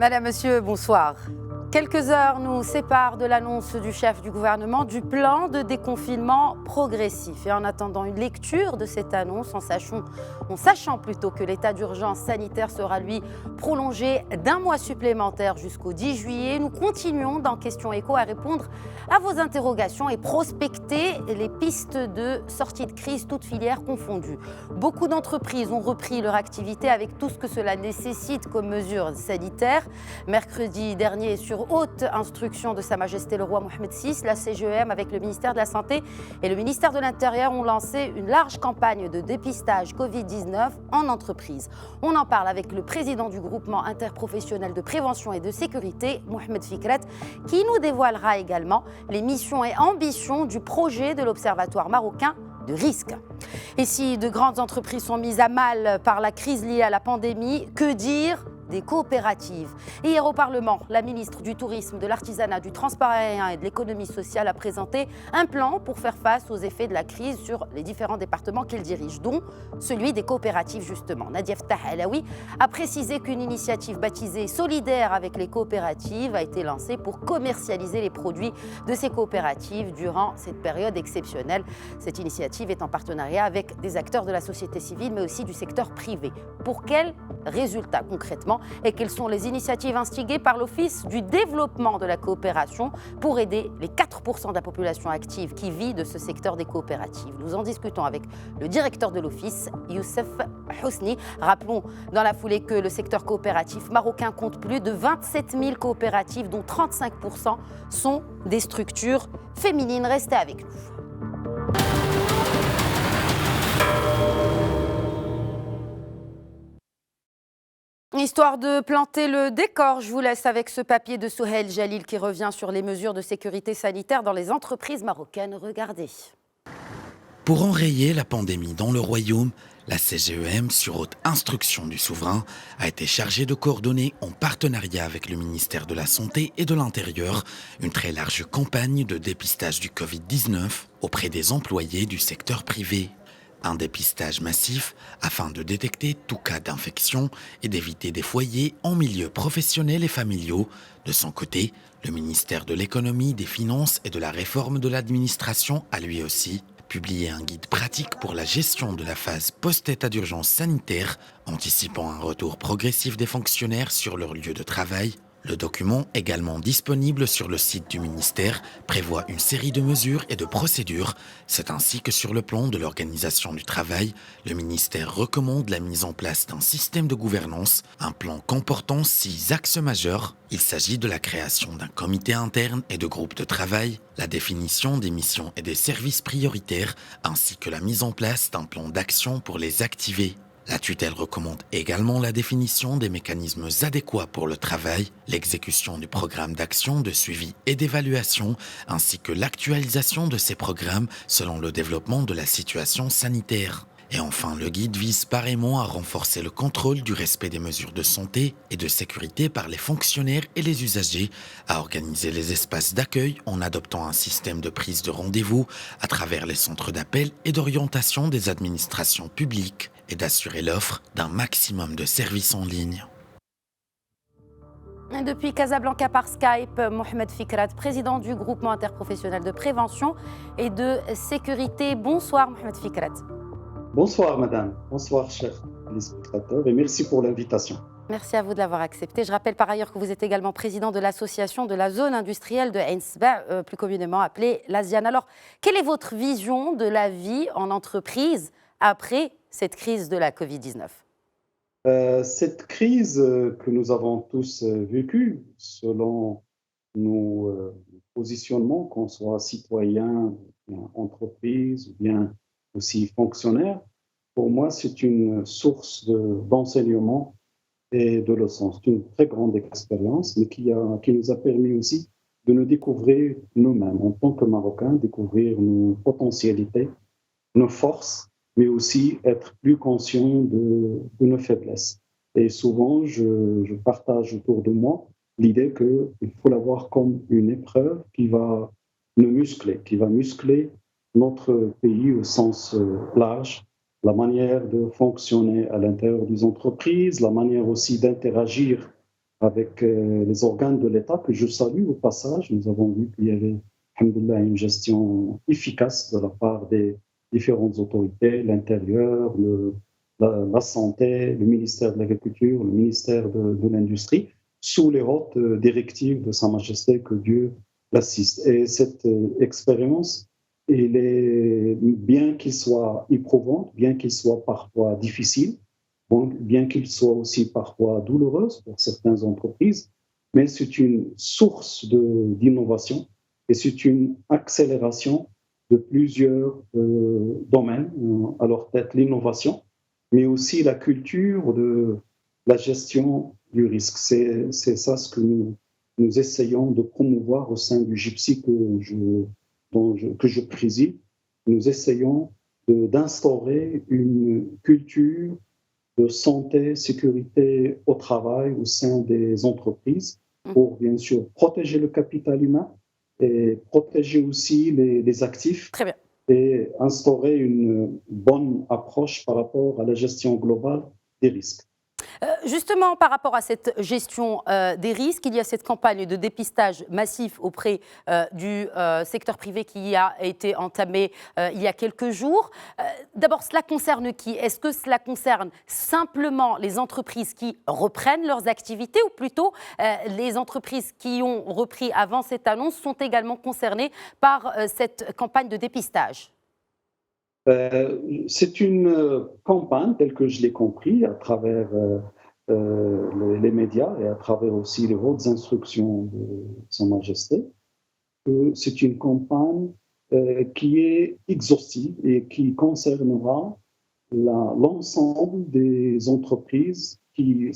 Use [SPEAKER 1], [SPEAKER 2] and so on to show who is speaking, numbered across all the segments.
[SPEAKER 1] Madame, Monsieur, bonsoir. Quelques heures nous séparent de l'annonce du chef du gouvernement du plan de déconfinement progressif. Et en attendant une lecture de cette annonce, en sachant plutôt que l'état d'urgence sanitaire sera lui prolongé d'un mois supplémentaire jusqu'au 10 juillet, nous continuons dans Question Écho à répondre à vos interrogations et prospecter les pistes de sortie de crise, toutes filières confondues. Beaucoup d'entreprises ont repris leur activité avec tout ce que cela nécessite comme mesures sanitaires. Mercredi dernier, sur haute instruction de Sa Majesté le Roi Mohamed VI, la CGEM avec le ministère de la Santé et le ministère de l'Intérieur ont lancé une large campagne de dépistage Covid-19 en entreprise. On en parle avec le président du groupement interprofessionnel de prévention et de sécurité, Mohamed Fikret, qui nous dévoilera également les missions et ambitions du projet de l'Observatoire marocain de risque. Et si de grandes entreprises sont mises à mal par la crise liée à la pandémie, que dire des coopératives? Hier au Parlement, la ministre du Tourisme, de l'Artisanat, du Transport aérien et de l'Économie sociale a présenté un plan pour faire face aux effets de la crise sur les différents départements qu'elle dirige, dont celui des coopératives justement. Nadia Ftah Alaoui a précisé qu'une initiative baptisée Solidaire avec les coopératives a été lancée pour commercialiser les produits de ces coopératives durant cette période exceptionnelle. Cette initiative est en partenariat avec des acteurs de la société civile mais aussi du secteur privé. Pour quels résultats concrètement et quelles sont les initiatives instigées par l'Office du développement de la coopération pour aider les 4% de la population active qui vit de ce secteur des coopératives? Nous en discutons avec le directeur de l'Office, Youssef Housni. Rappelons dans la foulée que le secteur coopératif marocain compte plus de 27 000 coopératives dont 35% sont des structures féminines. Restez avec nous. Histoire de planter le décor, je vous laisse avec ce papier de Souheil Jalil qui revient sur les mesures de sécurité sanitaire dans les entreprises marocaines. Regardez.
[SPEAKER 2] Pour enrayer la pandémie dans le royaume, la CGEM, sur haute instruction du souverain, a été chargée de coordonner en partenariat avec le ministère de la Santé et de l'Intérieur une très large campagne de dépistage du Covid-19 auprès des employés du secteur privé. Un dépistage massif afin de détecter tout cas d'infection et d'éviter des foyers en milieu professionnel et familiaux. De son côté, le ministère de l'Économie, des Finances et de la Réforme de l'administration a lui aussi publié un guide pratique pour la gestion de la phase post-état d'urgence sanitaire, anticipant un retour progressif des fonctionnaires sur leur lieu de travail. Le document, également disponible sur le site du ministère, prévoit une série de mesures et de procédures. C'est ainsi que sur le plan de l'organisation du travail, le ministère recommande la mise en place d'un système de gouvernance, un plan comportant 6 axes majeurs. Il s'agit de la création d'un comité interne et de groupes de travail, la définition des missions et des services prioritaires, ainsi que la mise en place d'un plan d'action pour les activer. La tutelle recommande également la définition des mécanismes adéquats pour le travail, l'exécution du programme d'action, de suivi et d'évaluation, ainsi que l'actualisation de ces programmes selon le développement de la situation sanitaire. Et enfin, le guide vise pareillement à renforcer le contrôle du respect des mesures de santé et de sécurité par les fonctionnaires et les usagers, à organiser les espaces d'accueil en adoptant un système de prise de rendez-vous à travers les centres d'appel et d'orientation des administrations publiques, et d'assurer l'offre d'un maximum de services en ligne.
[SPEAKER 1] Depuis Casablanca par Skype, Mohamed Fikret, président du groupement interprofessionnel de prévention et de sécurité. Bonsoir Mohamed Fikret.
[SPEAKER 3] Bonsoir madame, bonsoir chers téléspectateurs et merci pour l'invitation.
[SPEAKER 1] Merci à vous de l'avoir accepté. Je rappelle par ailleurs que vous êtes également président de l'association de la zone industrielle de Ain Sebaa, plus communément appelée l'ASIAN. Alors, quelle est votre vision de la vie en entreprise après cette crise de la Covid-19?
[SPEAKER 3] Cette crise que nous avons tous vécue, selon nos positionnements, qu'on soit citoyen, entreprise ou bien aussi fonctionnaire, pour moi c'est une source d'enseignement et de leçons. C'est une très grande expérience, mais qui nous a permis aussi de nous découvrir nous-mêmes, en tant que Marocains, découvrir nos potentialités, nos forces, mais aussi être plus conscient de nos faiblesses. Et souvent, je partage autour de moi l'idée qu'il faut l'avoir comme une épreuve qui va nous muscler, qui va muscler notre pays au sens large, la manière de fonctionner à l'intérieur des entreprises, la manière aussi d'interagir avec les organes de l'État que je salue au passage. Nous avons vu qu'il y avait, alhamdoulilah, une gestion efficace de la part des différentes autorités, l'intérieur, la santé, le ministère de l'Agriculture, le ministère de l'Industrie, sous les hautes directives de Sa Majesté, que Dieu l'assiste. Et cette expérience, bien qu'il soit éprouvant, bien qu'il soit parfois difficile, bien qu'il soit aussi parfois douloureuse pour certaines entreprises, mais c'est une source d'innovation et c'est une accélération de plusieurs domaines, à leur tête l'innovation, mais aussi la culture de la gestion du risque. C'est ça ce que nous essayons de promouvoir au sein du GIPSI que je préside. Nous essayons d'instaurer une culture de santé, sécurité au travail au sein des entreprises pour bien sûr protéger le capital humain et protéger aussi les actifs.
[SPEAKER 1] Très bien.
[SPEAKER 3] Et instaurer une bonne approche par rapport à la gestion globale des risques.
[SPEAKER 1] Justement, par rapport à cette gestion des risques, il y a cette campagne de dépistage massif auprès du secteur privé qui a été entamée il y a quelques jours. D'abord, cela concerne qui? Est-ce que cela concerne simplement les entreprises qui reprennent leurs activités ou plutôt les entreprises qui ont repris avant cette annonce sont également concernées par cette campagne de dépistage?
[SPEAKER 3] C'est une campagne, telle que je l'ai compris, à travers les médias et à travers aussi les hautes instructions de Sa Majesté. C'est une campagne qui est exhaustive et qui concernera l'ensemble des entreprises qui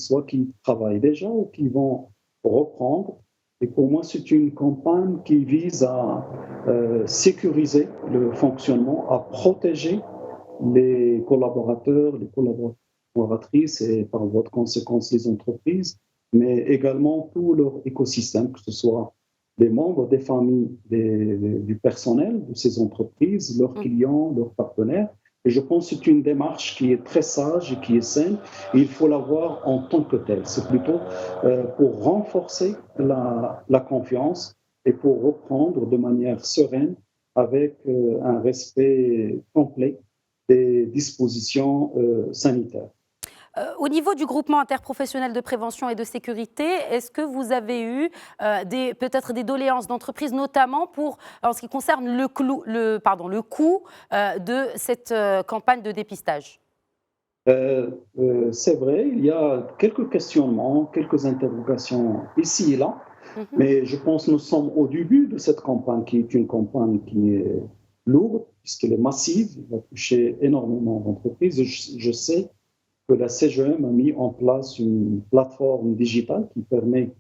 [SPEAKER 3] travaillent déjà ou qui vont reprendre. Et pour moi, c'est une campagne qui vise à sécuriser le fonctionnement, à protéger les collaborateurs, les collaboratrices et par voie de conséquence les entreprises, mais également tout leur écosystème, que ce soit les membres des familles du personnel de ces entreprises, leurs clients, leurs partenaires. Et je pense que c'est une démarche qui est très sage et qui est saine. Et il faut la voir en tant que telle. C'est plutôt pour renforcer la confiance et pour reprendre de manière sereine avec un respect complet des dispositions sanitaires.
[SPEAKER 1] Au niveau du groupement interprofessionnel de prévention et de sécurité, est-ce que vous avez eu peut-être des doléances d'entreprise, notamment en ce qui concerne le coût de cette campagne de dépistage?
[SPEAKER 3] C'est vrai, il y a quelques questionnements, quelques interrogations ici et là, mais je pense que nous sommes au début de cette campagne, qui est une campagne qui est lourde, puisqu'elle est massive, elle va toucher énormément d'entreprises. Je sais que la CGM a mis en place une plateforme digitale qui permet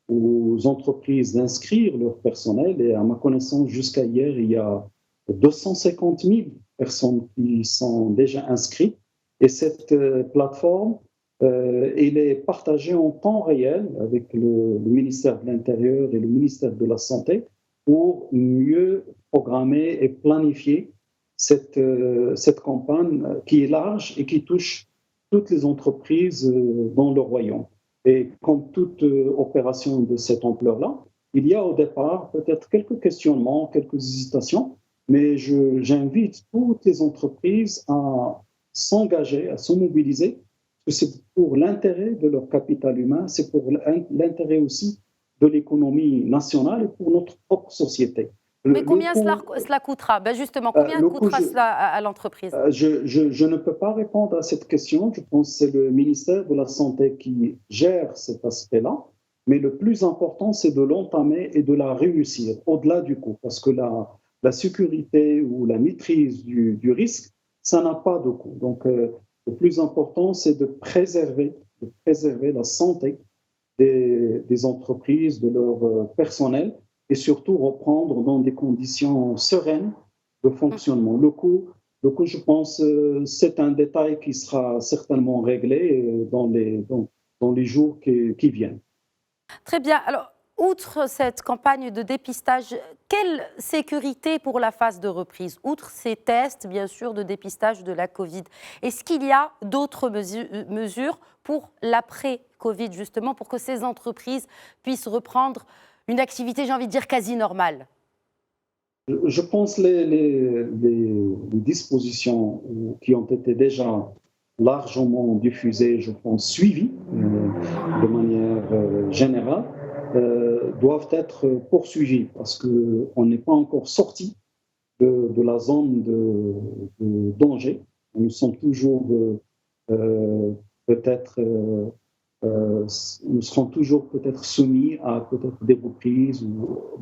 [SPEAKER 3] aux entreprises d'inscrire leur personnel. Et à ma connaissance, jusqu'à hier, il y a 250 000 personnes qui sont déjà inscrites. Et cette plateforme, elle est partagée en temps réel avec le ministère de l'Intérieur et le ministère de la Santé pour mieux programmer et planifier cette campagne qui est large et qui touche toutes les entreprises dans le royaume. Et comme toute opération de cette ampleur-là, il y a au départ peut-être quelques questionnements, quelques hésitations, mais j'invite toutes les entreprises à s'engager, à se mobiliser, parce que c'est pour l'intérêt de leur capital humain, c'est pour l'intérêt aussi de l'économie nationale et pour notre propre société.
[SPEAKER 1] Mais combien cela coûtera? Justement, combien coûtera cela à l'entreprise?
[SPEAKER 3] Je ne peux pas répondre à cette question. Je pense que c'est le ministère de la Santé qui gère cet aspect-là. Mais le plus important, c'est de l'entamer et de la réussir, au-delà du coût. Parce que la sécurité ou la maîtrise du risque, ça n'a pas de coût. Donc, le plus important, c'est de préserver la santé des entreprises, de leur personnel, et surtout reprendre dans des conditions sereines de fonctionnement. Le coût, je pense, c'est un détail qui sera certainement réglé dans les jours qui viennent.
[SPEAKER 1] Très bien. Alors, outre cette campagne de dépistage, quelle sécurité pour la phase de reprise? Outre ces tests, bien sûr, de dépistage de la Covid, est-ce qu'il y a d'autres mesures pour l'après-Covid? Covid, justement, pour que ces entreprises puissent reprendre une activité, j'ai envie de dire, quasi normale?
[SPEAKER 3] Je pense les dispositions qui ont été déjà largement diffusées, je pense suivies de manière générale, doivent être poursuivies parce qu'on n'est pas encore sorti de la zone de danger. Nous sommes toujours peut-être nous serons toujours peut-être soumis à peut-être des reprises ou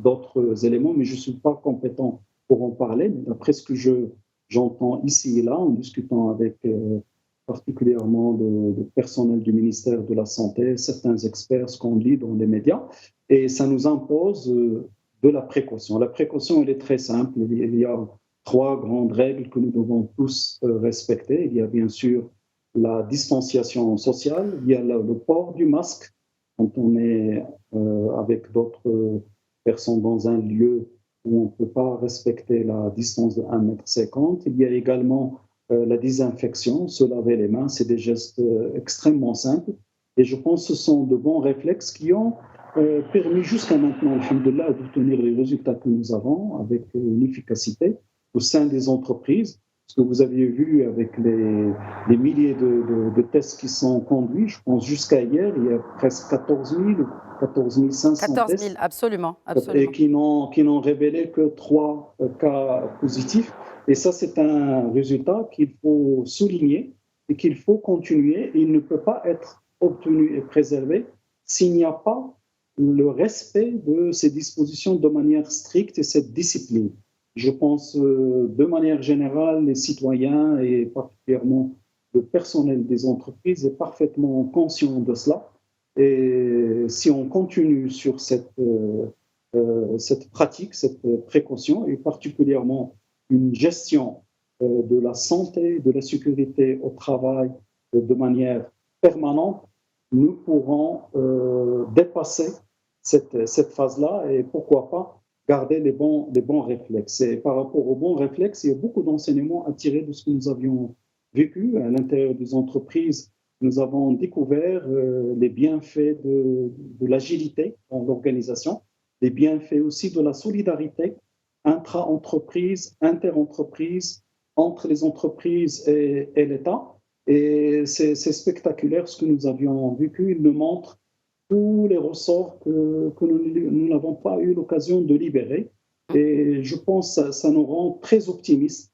[SPEAKER 3] d'autres éléments, mais je ne suis pas compétent pour en parler. Mais d'après ce que j'entends ici et là, en discutant avec particulièrement le personnel du ministère de la Santé, certains experts, ce qu'on lit dans les médias, et ça nous impose de la précaution. La précaution, elle est très simple. Il y a 3 grandes règles que nous devons tous respecter. Il y a bien sûr la distanciation sociale, il y a le port du masque quand on est avec d'autres personnes dans un lieu où on ne peut pas respecter la distance de 1,50 m. Il y a également la désinfection, se laver les mains, c'est des gestes extrêmement simples. Et je pense que ce sont de bons réflexes qui ont permis jusqu'à maintenant, alhamdoulilah, d'obtenir les résultats que nous avons avec une efficacité au sein des entreprises. Ce que vous aviez vu avec les milliers de tests qui sont conduits, je pense jusqu'à hier, il y a presque 14 000 ou 14 500
[SPEAKER 1] 14 000,
[SPEAKER 3] tests.
[SPEAKER 1] absolument.
[SPEAKER 3] Et qui n'ont révélé que 3 cas positifs. Et ça, c'est un résultat qu'il faut souligner et qu'il faut continuer. Il ne peut pas être obtenu et préservé s'il n'y a pas le respect de ces dispositions de manière stricte et cette discipline. Je pense de manière générale, les citoyens et particulièrement le personnel des entreprises est parfaitement conscient de cela. Et si on continue sur cette pratique, cette précaution, et particulièrement une gestion de la santé, de la sécurité au travail de manière permanente, nous pourrons dépasser cette phase-là et pourquoi pas garder les bons réflexes. Et par rapport aux bons réflexes, il y a beaucoup d'enseignements à tirer de ce que nous avions vécu à l'intérieur des entreprises. Nous avons découvert les bienfaits de l'agilité dans l'organisation, les bienfaits aussi de la solidarité intra-entreprise, inter-entreprise, entre les entreprises et l'État. Et c'est spectaculaire ce que nous avions vécu. Il nous montre tous les ressorts que nous n'avons pas eu l'occasion de libérer. Et je pense que ça nous rend très optimistes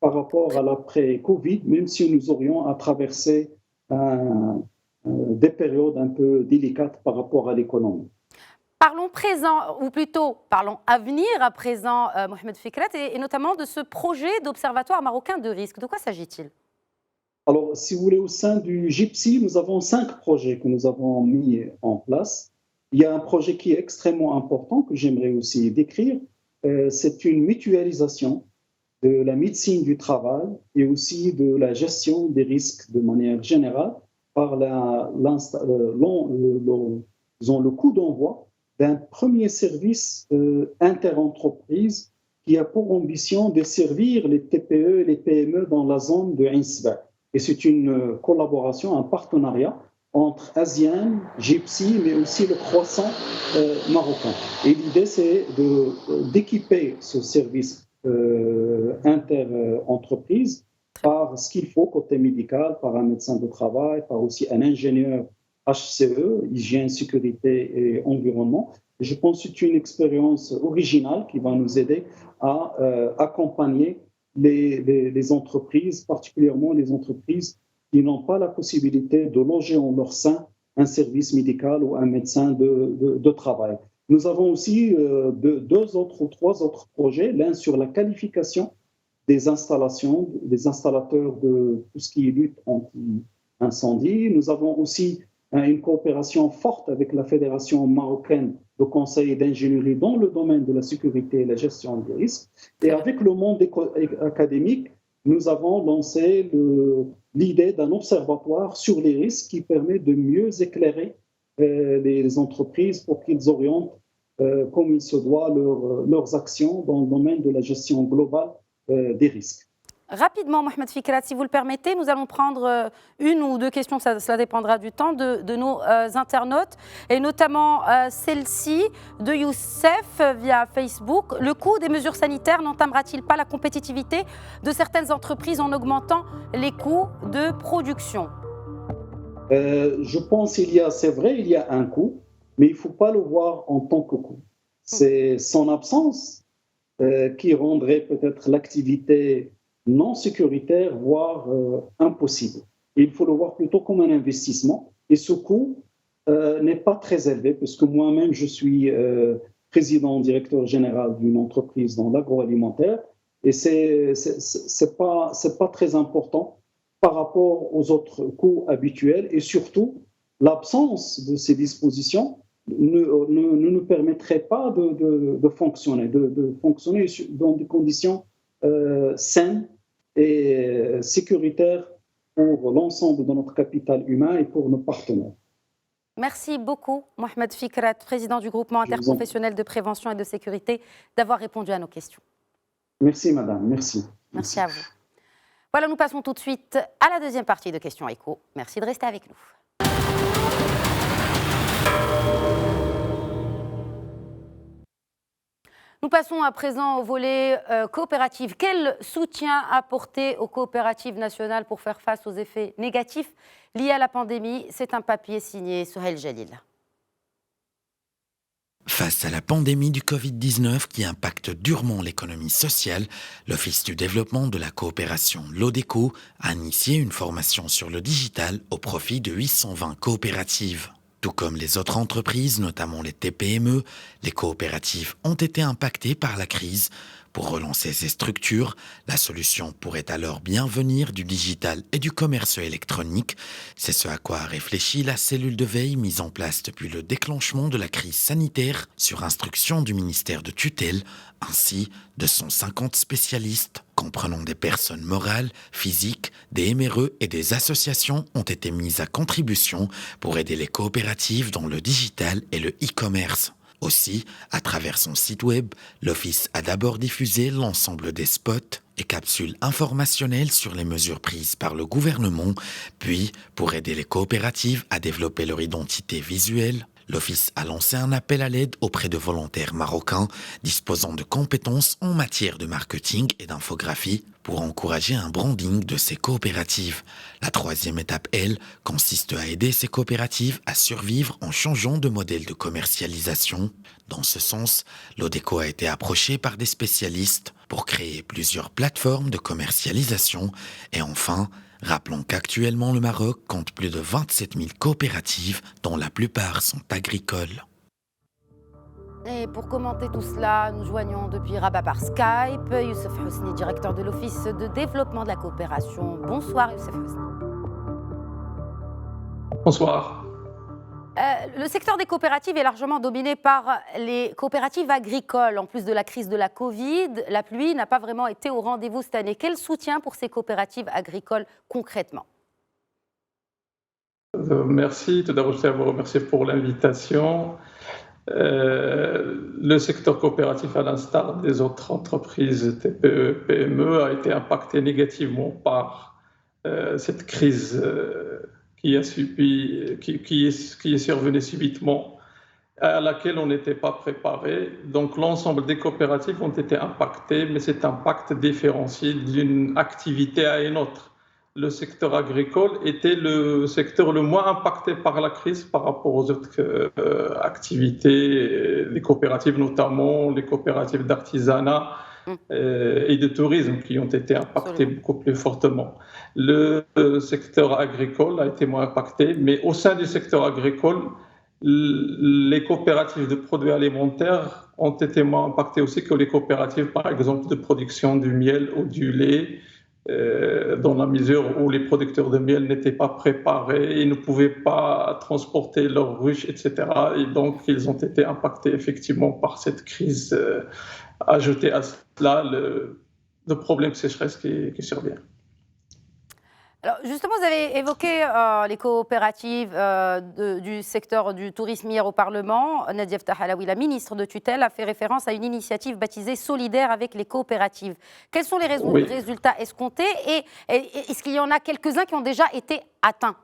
[SPEAKER 3] par rapport à l'après-Covid, même si nous aurions à traverser des périodes un peu délicates par rapport à l'économie.
[SPEAKER 1] Parlons présent, ou plutôt parlons avenir à présent, Mohamed Fikret, et notamment de ce projet d'observatoire marocain de risque. De quoi s'agit-il ?
[SPEAKER 3] Alors, si vous voulez, au sein du GIPSI, nous avons 5 projets que nous avons mis en place. Il y a un projet qui est extrêmement important, que j'aimerais aussi décrire. C'est une mutualisation de la médecine du travail et aussi de la gestion des risques de manière générale par le coup d'envoi d'un premier service interentreprise qui a pour ambition de servir les TPE et les PME dans la zone de Ain Sebaa. Et c'est une collaboration, un partenariat entre ASEAN, GIPSI, mais aussi le croissant marocain. Et l'idée, c'est d'équiper ce service inter-entreprise par ce qu'il faut côté médical, par un médecin de travail, par aussi un ingénieur HCE, hygiène, sécurité et environnement. Et je pense que c'est une expérience originale qui va nous aider à accompagner les entreprises, particulièrement les entreprises qui n'ont pas la possibilité de loger en leur sein un service médical ou un médecin de travail. Nous avons aussi 2 autres ou 3 autres projets, l'un sur la qualification des installations, des installateurs de tout ce qui est lutte anti-incendie. Nous avons aussi une coopération forte avec la Fédération marocaine de conseil et d'ingénierie dans le domaine de la sécurité et la gestion des risques. Et avec le monde académique, nous avons lancé l'idée d'un observatoire sur les risques qui permet de mieux éclairer les entreprises pour qu'ils orientent comme il se doit leurs actions dans le domaine de la gestion globale des risques.
[SPEAKER 1] Rapidement, Mohamed Fikrat, si vous le permettez, nous allons prendre une ou deux questions, cela dépendra du temps, de nos internautes, et notamment celle-ci de Youssef via Facebook. Le coût des mesures sanitaires n'entamera-t-il pas la compétitivité de certaines entreprises en augmentant les coûts de production?
[SPEAKER 3] Je pense c'est vrai, il y a un coût, mais il ne faut pas le voir en tant que coût. C'est son absence qui rendrait peut-être l'activité non sécuritaire, voire impossible. Et il faut le voir plutôt comme un investissement. Et ce coût n'est pas très élevé, puisque moi-même, je suis président, directeur général d'une entreprise dans l'agroalimentaire, et c'est pas très important par rapport aux autres coûts habituels. Et surtout, l'absence de ces dispositions ne nous permettrait pas de fonctionner dans des conditions saines et sécuritaires pour l'ensemble de notre capital humain et pour nos partenaires.
[SPEAKER 1] Merci beaucoup, Mohamed Fikrat, président du groupement interprofessionnel de prévention et de sécurité, d'avoir répondu à nos questions.
[SPEAKER 3] Merci, madame. Merci.
[SPEAKER 1] Merci à vous. Voilà, nous passons tout de suite à la deuxième partie de Questions Écho. Merci de rester avec nous. Nous passons à présent au volet coopérative. Quel soutien apporter aux coopératives nationales pour faire face aux effets négatifs liés à la pandémie? C'est un papier signé Souhail Jalil.
[SPEAKER 2] Face à la pandémie du Covid-19 qui impacte durement l'économie sociale, l'Office du développement de la coopération, l'ODECO, a initié une formation sur le digital au profit de 820 coopératives. Tout comme les autres entreprises, notamment les TPME, les coopératives ont été impactées par la crise. Pour relancer ces structures, la solution pourrait alors bien venir du digital et du commerce électronique. C'est ce à quoi a réfléchi la cellule de veille mise en place depuis le déclenchement de la crise sanitaire sur instruction du ministère de tutelle. Ainsi, 250 spécialistes, comprenant des personnes morales, physiques, des MRE et des associations, ont été mis à contribution pour aider les coopératives dans le digital et le e-commerce. Aussi, à travers son site web, l'Office a d'abord diffusé l'ensemble des spots et capsules informationnelles sur les mesures prises par le gouvernement, puis, pour aider les coopératives à développer leur identité visuelle, l'Office a lancé un appel à l'aide auprès de volontaires marocains disposant de compétences en matière de marketing et d'infographie pour encourager un branding de ces coopératives. La troisième étape, elle, consiste à aider ces coopératives à survivre en changeant de modèle de commercialisation. Dans ce sens, l'ODECO a été approché par des spécialistes pour créer plusieurs plateformes de commercialisation. Et enfin, rappelons qu'actuellement le Maroc compte plus de 27 000 coopératives dont la plupart sont agricoles.
[SPEAKER 1] Et pour commenter tout cela, nous joignons depuis Rabat par Skype Youssef Hosni, directeur de l'Office de développement de la coopération. Bonsoir Youssef Hosni.
[SPEAKER 4] Bonsoir.
[SPEAKER 1] Le secteur des coopératives est largement dominé par les coopératives agricoles. En plus de la crise de la Covid, la pluie n'a pas vraiment été au rendez-vous cette année. Quel soutien pour ces coopératives agricoles concrètement?
[SPEAKER 4] Merci. Tout d'abord, je tiens à vous remercier pour l'invitation. Le secteur coopératif, à l'instar des autres entreprises TPE, PME, a été impacté négativement par cette crise qui est survenue subitement, à laquelle on n'était pas préparé. Donc l'ensemble des coopératives ont été impactées, mais cet impact différencié d'une activité à une autre. Le secteur agricole était le secteur le moins impacté par la crise par rapport aux autres activités, les coopératives notamment, les coopératives d'artisanat et de tourisme qui ont été impactées beaucoup plus fortement. Le secteur agricole a été moins impacté, mais au sein du secteur agricole, les coopératives de produits alimentaires ont été moins impactées aussi que les coopératives, par exemple, de production du miel ou du lait, dans la mesure où les producteurs de miel n'étaient pas préparés, ils ne pouvaient pas transporter leurs ruches, etc. Et donc, ils ont été impactés effectivement par cette crise. Ajouté à cela, le problème de sécheresse qui survient.
[SPEAKER 1] Alors justement, vous avez évoqué les coopératives du secteur du tourisme hier au Parlement. Nadia Ftahalaoui, la ministre de tutelle, a fait référence à une initiative baptisée Solidaire avec les coopératives. Quels sont les résultats escomptés et est-ce qu'il y en a quelques-uns qui ont déjà été atteints ?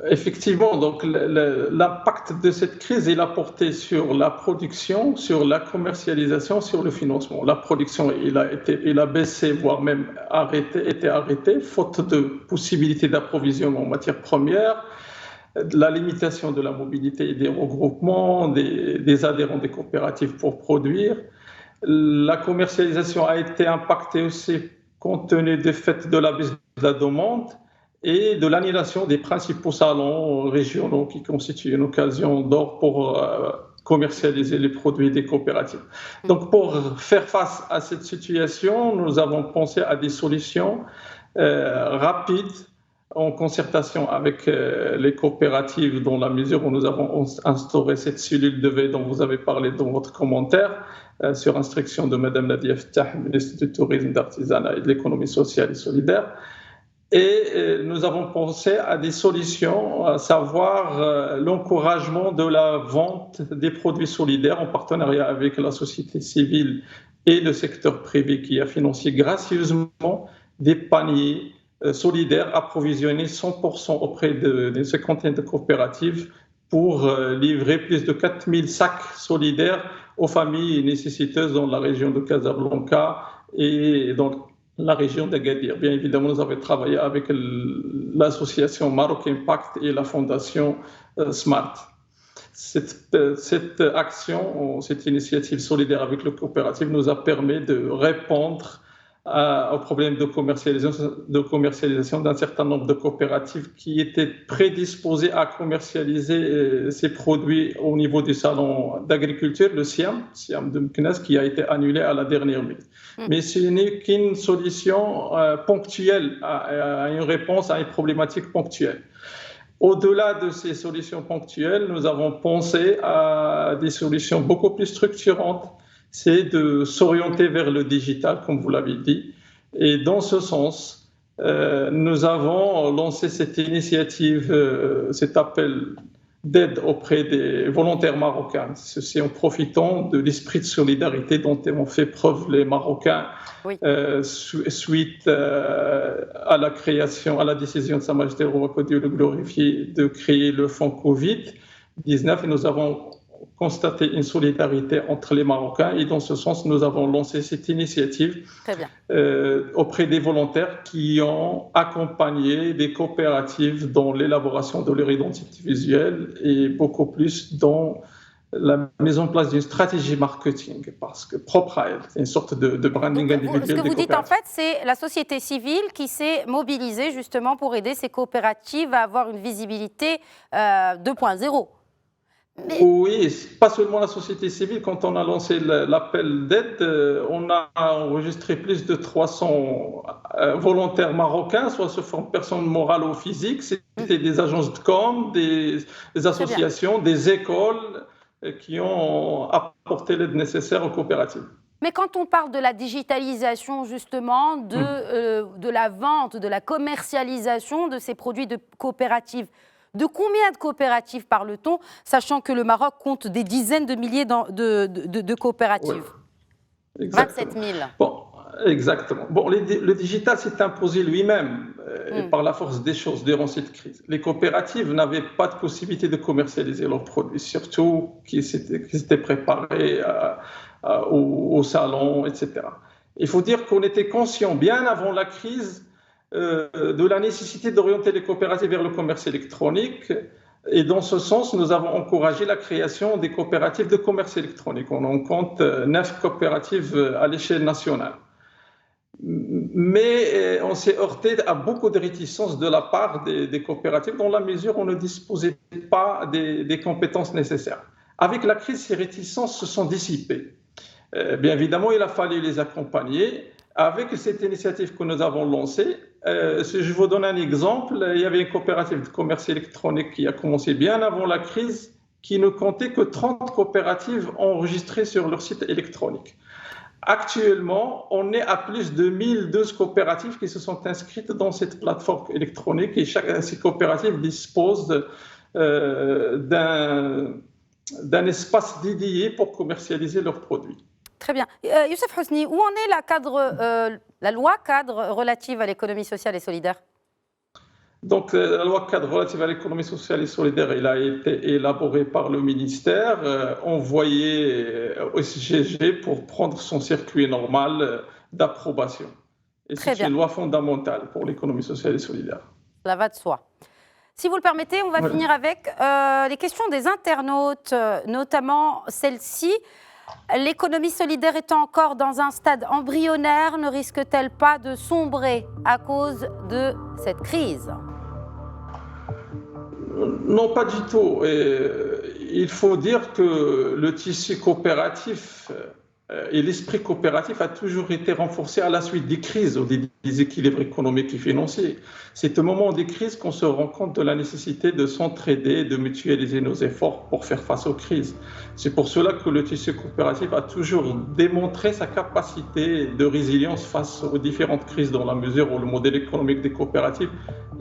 [SPEAKER 4] Effectivement, donc l'impact de cette crise, il a porté sur la production, sur la commercialisation, sur le financement. La production, il a baissé, voire même été arrêté, faute de possibilités d'approvisionnement en matières premières, la limitation de la mobilité et des regroupements, des adhérents des coopératives pour produire. La commercialisation a été impactée aussi compte tenu des faits de la baisse de la demande et de l'annulation des principaux salons régionaux qui constituent une occasion d'or pour commercialiser les produits des coopératives. Donc, pour faire face à cette situation, nous avons pensé à des solutions rapides en concertation avec les coopératives, dans la mesure où nous avons instauré cette cellule de veille dont vous avez parlé dans votre commentaire, sur instruction de Mme Nadia Ftah, ministre du Tourisme, d'Artisanat et de l'Économie sociale et solidaire. Et nous avons pensé à des solutions, à savoir l'encouragement de la vente des produits solidaires en partenariat avec la société civile et le secteur privé qui a financé gracieusement des paniers solidaires approvisionnés 100% auprès d'une cinquantaine de coopératives pour livrer plus de 4000 sacs solidaires aux familles nécessiteuses dans la région de Casablanca et dans la région d'Agadir. Bien évidemment, nous avons travaillé avec l'association Maroc Impact et la fondation Smart. Cette action, cette initiative solidaire avec le coopérative nous a permis de répondre au problème de commercialisation d'un certain nombre de coopératives qui étaient prédisposées à commercialiser ces produits au niveau du salon d'agriculture, le SIAM de Meknès, qui a été annulé à la dernière minute. Mais ce n'est qu'une solution ponctuelle, à une réponse à une problématique ponctuelle. Au-delà de ces solutions ponctuelles, nous avons pensé à des solutions beaucoup plus structurantes. C'est de s'orienter vers le digital, comme vous l'avez dit. Et dans ce sens, nous avons lancé cette initiative, cet appel d'aide auprès des volontaires marocains. Ceci en profitant de l'esprit de solidarité dont ont fait preuve les Marocains suite à la décision de Sa Majesté le Roi, que Dieu le glorifie, de créer le fonds Covid-19. Et nous avons constater une solidarité entre les Marocains et dans ce sens, nous avons lancé cette initiative auprès des volontaires qui ont accompagné des coopératives dans l'élaboration de leur identité visuelle et beaucoup plus dans la mise en place d'une stratégie marketing parce que propre à elle, c'est une sorte de branding individuel.
[SPEAKER 1] Ce que vous dites en fait, c'est la société civile qui s'est mobilisée justement pour aider ces coopératives à avoir une visibilité 2.0.
[SPEAKER 4] Oui, pas seulement la société civile. Quand on a lancé l'appel d'aide, on a enregistré plus de 300 volontaires marocains, soit sous forme de personnes morales ou physiques. C'était des agences de com, des associations, des écoles qui ont apporté l'aide nécessaire aux coopératives.
[SPEAKER 1] Mais quand on parle de la digitalisation, justement, de la vente, de la commercialisation de ces produits de coopératives, de combien de coopératives parle-t-on, sachant que le Maroc compte des dizaines de milliers de coopératives? Oui, 27 000.
[SPEAKER 4] Bon, exactement. Bon, le digital s'est imposé lui-même par la force des choses durant cette crise. Les coopératives n'avaient pas de possibilité de commercialiser leurs produits, surtout qui s'étaient préparés au salon, etc. Il faut dire qu'on était conscient, bien avant la crise, de la nécessité d'orienter les coopératives vers le commerce électronique. Et dans ce sens, nous avons encouragé la création des coopératives de commerce électronique. On en compte 9 coopératives à l'échelle nationale. Mais on s'est heurté à beaucoup de réticences de la part des coopératives dans la mesure où on ne disposait pas des compétences nécessaires. Avec la crise, ces réticences se sont dissipées. Bien évidemment, il a fallu les accompagner. Avec cette initiative que nous avons lancée, si je vous donne un exemple, il y avait une coopérative de commerce électronique qui a commencé bien avant la crise, qui ne comptait que 30 coopératives enregistrées sur leur site électronique. Actuellement, on est à plus de 1012 coopératives qui se sont inscrites dans cette plateforme électronique et ces coopératives disposent d'un espace dédié pour commercialiser leurs produits.
[SPEAKER 1] Très bien. Youssef Housni, où en est la loi cadre relative à l'économie sociale et solidaire?
[SPEAKER 4] Donc, la loi cadre relative à l'économie sociale et solidaire, elle a été élaborée par le ministère, envoyée au SGG pour prendre son circuit normal d'approbation. Et c'est une loi fondamentale pour l'économie sociale et solidaire.
[SPEAKER 1] Cela va de soi. Si vous le permettez, on va finir avec les questions des internautes, notamment celle-ci. L'économie solidaire étant encore dans un stade embryonnaire, ne risque-t-elle pas de sombrer à cause de cette crise?
[SPEAKER 4] Non, pas du tout. Il faut dire que le tissu coopératif et l'esprit coopératif a toujours été renforcé à la suite des crises ou des déséquilibres économiques et financiers. C'est au moment des crises qu'on se rend compte de la nécessité de s'entraider, de mutualiser nos efforts pour faire face aux crises. C'est pour cela que le tissu coopératif a toujours démontré sa capacité de résilience face aux différentes crises, dans la mesure où le modèle économique des coopératives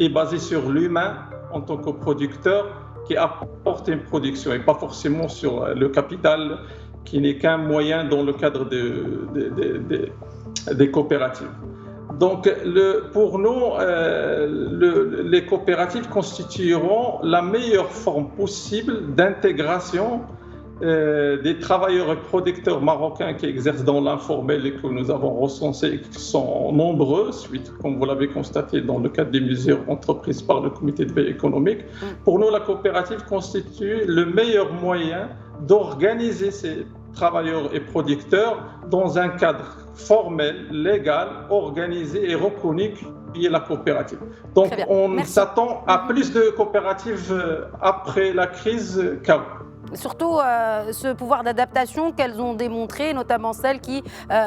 [SPEAKER 4] est basé sur l'humain en tant que producteur qui apporte une production et pas forcément sur le capital qui n'est qu'un moyen dans le cadre des coopératives. Donc, pour nous, les coopératives constitueront la meilleure forme possible d'intégration des travailleurs et producteurs marocains qui exercent dans l'informel et que nous avons recensés, qui sont nombreux, suite, comme vous l'avez constaté, dans le cadre des mesures entreprises par le comité de veille économique. Pour nous, la coopérative constitue le meilleur moyen d'organiser ces travailleurs et producteurs dans un cadre formel, légal, organisé et reconnu qui est la coopérative. Donc, on s'attend à plus de coopératives après la crise qu'avant.
[SPEAKER 1] Surtout ce pouvoir d'adaptation qu'elles ont démontré, notamment celles qui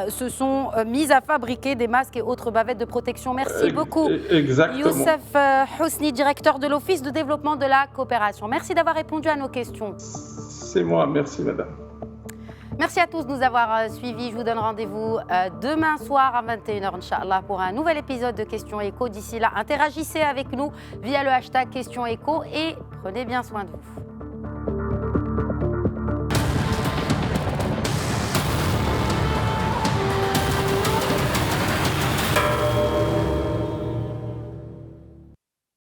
[SPEAKER 1] se sont mises à fabriquer des masques et autres bavettes de protection. Merci beaucoup.
[SPEAKER 4] Exactement.
[SPEAKER 1] Youssef Housni, directeur de l'Office de développement de la coopération. Merci d'avoir répondu à nos questions.
[SPEAKER 4] C'est moi, merci madame.
[SPEAKER 1] Merci à tous de nous avoir suivis. Je vous donne rendez-vous demain soir à 21h, Inch'Allah, pour un nouvel épisode de Questions Écho. D'ici là, interagissez avec nous via le hashtag Questions Écho et prenez bien soin de vous.